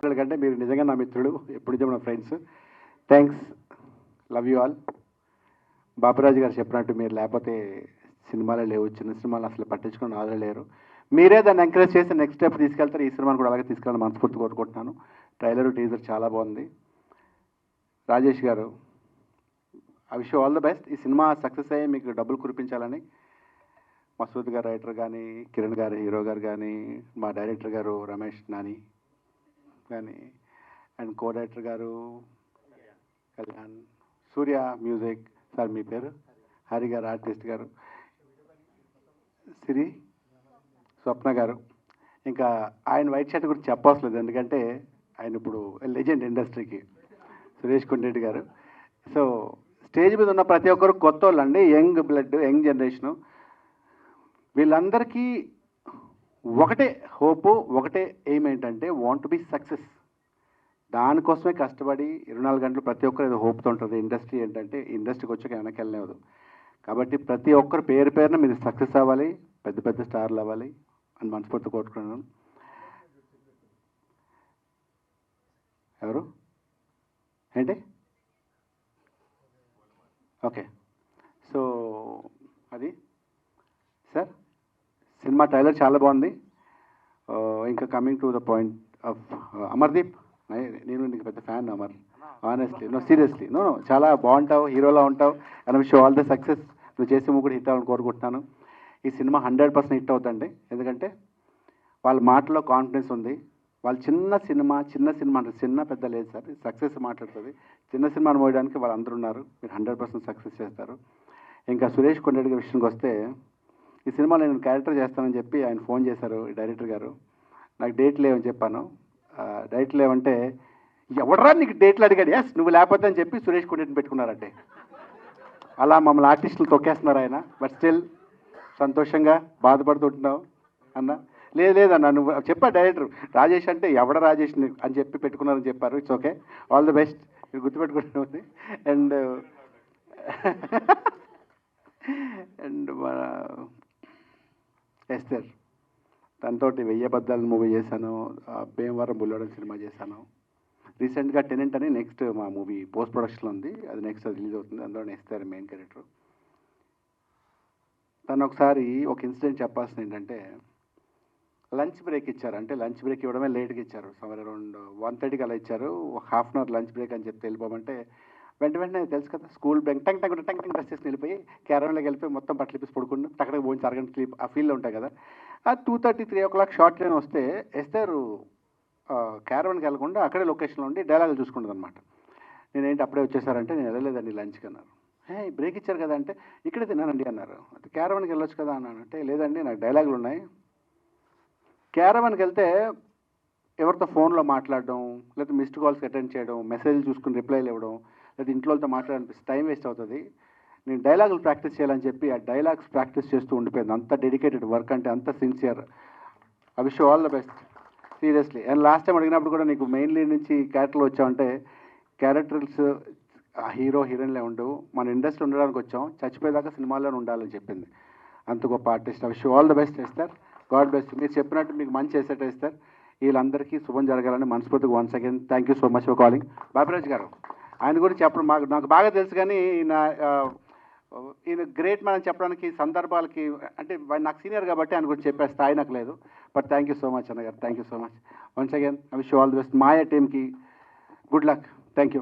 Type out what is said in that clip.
కంటే మీరు నిజంగా నా మిత్రులు, ఎప్పుడు నిజం నా friends. Thanks, love you all. Bapiraju గారు చెప్పినట్టు మీరు లేకపోతే సినిమాలే లేవు, చిన్న సినిమాలు అసలు పట్టించుకుని ఆదరణ లేరు. మీరే దాన్ని ఎంకరేజ్ చేసి నెక్స్ట్ స్టెప్ తీసుకెళ్తారు. ఈ సినిమాను కూడా అలాగే తీసుకెళ్ళాలని మనస్ఫూర్తి కోరుకుంటున్నాను. ట్రైలర్ టీజర్ చాలా బాగుంది. రాజేష్ గారు, I wish all the best. ఈ సినిమా సక్సెస్ అయ్యి మీకు డబ్బులు కురిపించాలని మసూద్ గారు రైటర్ కానీ, కిరణ్ గారు హీరో గారు కానీ, మా డైరెక్టర్ గారు రమేష్ నాని కానీ, అండ్ కో డైరెక్టర్ గారు కళ్యాణ్, సూర్య మ్యూజిక్ సార్, మీ పేరు హరి గారు, ఆర్టిస్ట్ గారు, సిరి స్వప్న గారు, ఇంకా ఆయన వైట్ షర్ట్ గురించి చెప్పవసలేదు ఎందుకంటే ఆయన ఇప్పుడు లెజెండ్ ఇండస్ట్రీకి, సురేష్ కొండరెడ్డి గారు. సో స్టేజ్ మీద ఉన్న ప్రతి ఒక్కరు కొత్త వాళ్ళు అండి, యంగ్ బ్లడ్, యంగ్ జనరేషను. వీళ్ళందరికీ ఒకటే హోపు, ఒకటే ఎయిమ్ ఏంటంటే వాంట్ టు బి సక్సెస్. దానికోసమే కష్టపడి 24 గంటలు ప్రతి ఒక్కరు ఏదో హోప్తో ఉంటుంది. ఇండస్ట్రీ ఏంటంటే ఇండస్ట్రీకి వచ్చాక వెనక్కి వెళ్ళలేదు. కాబట్టి ప్రతి ఒక్కరు పేరు పేరున మీరు సక్సెస్ అవ్వాలి, పెద్ద పెద్ద స్టార్లు అవ్వాలి అని మనస్ఫూర్తి కోరుకున్నాను. ఎవరు ఏంటి? ఓకే, సో అది సార్, సినిమా ట్రైలర్ చాలా బాగుంది. ఇంకా coming to the point of Amardeep, నేను నీకు పెద్ద fan Amar, honestly, no seriously, no చాలా బాగుంటావు, హీరోలా ఉంటావు. And wish all the success. నువ్వు చేసే కూడా హిట్ అవ్వాలని కోరుకుంటున్నాను. ఈ సినిమా 100% హిట్ అవుతుందండి. ఎందుకంటే వాళ్ళ మాటలో కాన్ఫిడెన్స్ ఉంది. వాళ్ళు చిన్న సినిమా అంటే చిన్న పెద్ద లేదు సార్, సక్సెస్ మాట్లాడుతుంది. చిన్న సినిమాను మోయడానికి వాళ్ళు అందరూ ఉన్నారు. మీరు 100% సక్సెస్ చేస్తారు. ఇంకా సురేష్ కొండరెడ్డి విషయానికి వస్తే, ఈ సినిమాలో నేను క్యారెక్టర్ చేస్తానని చెప్పి ఆయన ఫోన్ చేశారు డైరెక్టర్ గారు. నాకు డేట్ లేవని చెప్పాను. డేట్ లేవంటే ఎవడరా నీకు డేట్లు అడిగాడు, ఎస్ నువ్వు లేకపోతే అని చెప్పి సురేష్ కొండరెడ్డిని పెట్టుకున్నారంటే. అలా మమ్మల్ని ఆర్టిస్టులు తొక్కేస్తున్నారు ఆయన. బట్ స్టిల్ సంతోషంగా బాధపడుతుంటున్నావు అన్న. లేదన్న, నువ్వు చెప్పా డైరెక్టర్ రాజేష్ అంటే ఎవడ రాజేష్ అని చెప్పి పెట్టుకున్నారని చెప్పారు. It's okay, all the best. మీరు గుర్తుపెట్టుకుంటుంది. అండ్ అండ్ మన ఎస్తర్, తనతోటి 1000 అబద్ధాలు మూవీ చేశాను, భీమవరం బుల్లోడం సినిమా చేశాను. రీసెంట్గా టెనెంట్ అని నెక్స్ట్ మా మూవీ పోస్ట్ ప్రొడక్షన్లో ఉంది, అది నెక్స్ట్ అది రిలీజ్ అవుతుంది. అందులో ఎస్తర్ మెయిన్ క్యారెక్టర్. తను ఒకసారి ఒక ఇన్సిడెంట్ చెప్పాల్సింది ఏంటంటే, లంచ్ బ్రేక్ ఇచ్చారు. అంటే లంచ్ బ్రేక్ ఇవ్వడమే లేట్గా ఇచ్చారు. సమ్వేర్ అరౌండ్ 1:30కి అలా ఇచ్చారు. Half an hour lunch break అని చెప్తే వెళ్ళిపోమంటే వెంటనే తెలుసు కదా, స్కూల్ బ్యాంక్ టంగ్ డ్రెస్ చేసి వెళ్ళిపోయి క్యారవన్లోకి వెళ్ళిపోయి మొత్తం బట్టలు ఇప్పేసి పడుకుని అక్కడికి పోయించి అరగంట స్లీప్ ఆ ఫీల్డ్లో ఉంటాయి కదా. ఆ 2:30, 3 o'clock షార్ట్ ట్రైన్ వస్తే ఎస్తారు క్యారవన్కి వెళ్ళకుండా అక్కడే లొకేషన్లో ఉండి డైలాగులు చూసుకుంటుంది అనమాట. నేనేంటి అప్పుడే వచ్చేసారంటే, నేను వెళ్ళలేదండి లంచ్కి అన్నారు. బ్రేక్ ఇచ్చారు కదా అంటే, ఇక్కడే తిన్నానండి అన్నారు. అంటే క్యారవన్కి వెళ్ళొచ్చు కదా అన్నాను. అంటే లేదండి నాకు డైలాగులు ఉన్నాయి. క్యారవన్కి వెళ్తే ఎవరితో ఫోన్లో మాట్లాడడం, లేదా మిస్డ్ కాల్స్కి అటెండ్ చేయడం, మెసేజ్లు చూసుకుని రిప్లైలు ఇవ్వడం, లేదా ఇంట్లోతో మాట్లాడాలనిపిస్తే టైం వేస్ట్ అవుతుంది. నేను డైలాగులు ప్రాక్టీస్ చేయాలని చెప్పి ఆ డైలాగ్స్ ప్రాక్టీస్ చేస్తూ ఉండిపోయింది. అంత డెడికేటెడ్ వర్క్, అంటే అంత sincere. I wish all the best seriously. And last time అడిగినప్పుడు కూడా నీకు మెయిన్ లీడ్ నుంచి క్యారెక్టర్లు వచ్చామంటే, క్యారెక్టర్స్ హీరో హీరోయిన్లే ఉండవు, మన ఇండస్ట్రీ ఉండడానికి వచ్చాం, చచ్చిపోయేదాకా సినిమాల్లోనే ఉండాలని చెప్పింది. అంత గొప్ప artist. I wish all the best చేస్తారు. God bless. మీరు చెప్పినట్టు మీకు మంచి ఎసెట్ ఇస్తారు. వీళ్ళందరికీ శుభం జరగాలని మనస్ఫూర్తిగా once again thank you so much for calling. Bapiraj గారు, ఆయన గురించి చెప్పడం నాకు బాగా తెలుసు, కానీ ఈయన గ్రేట్ మ్యాన్ అని చెప్పడానికి సందర్భాలకి, అంటే నాకు సీనియర్ కాబట్టి ఆయన గురించి చెప్పే స్థాయి నాకు లేదు. But thank you so much అన్నగారు, thank you so much once again. I wish all the best. Maya టీమ్కి గుడ్ లక్. Thank you.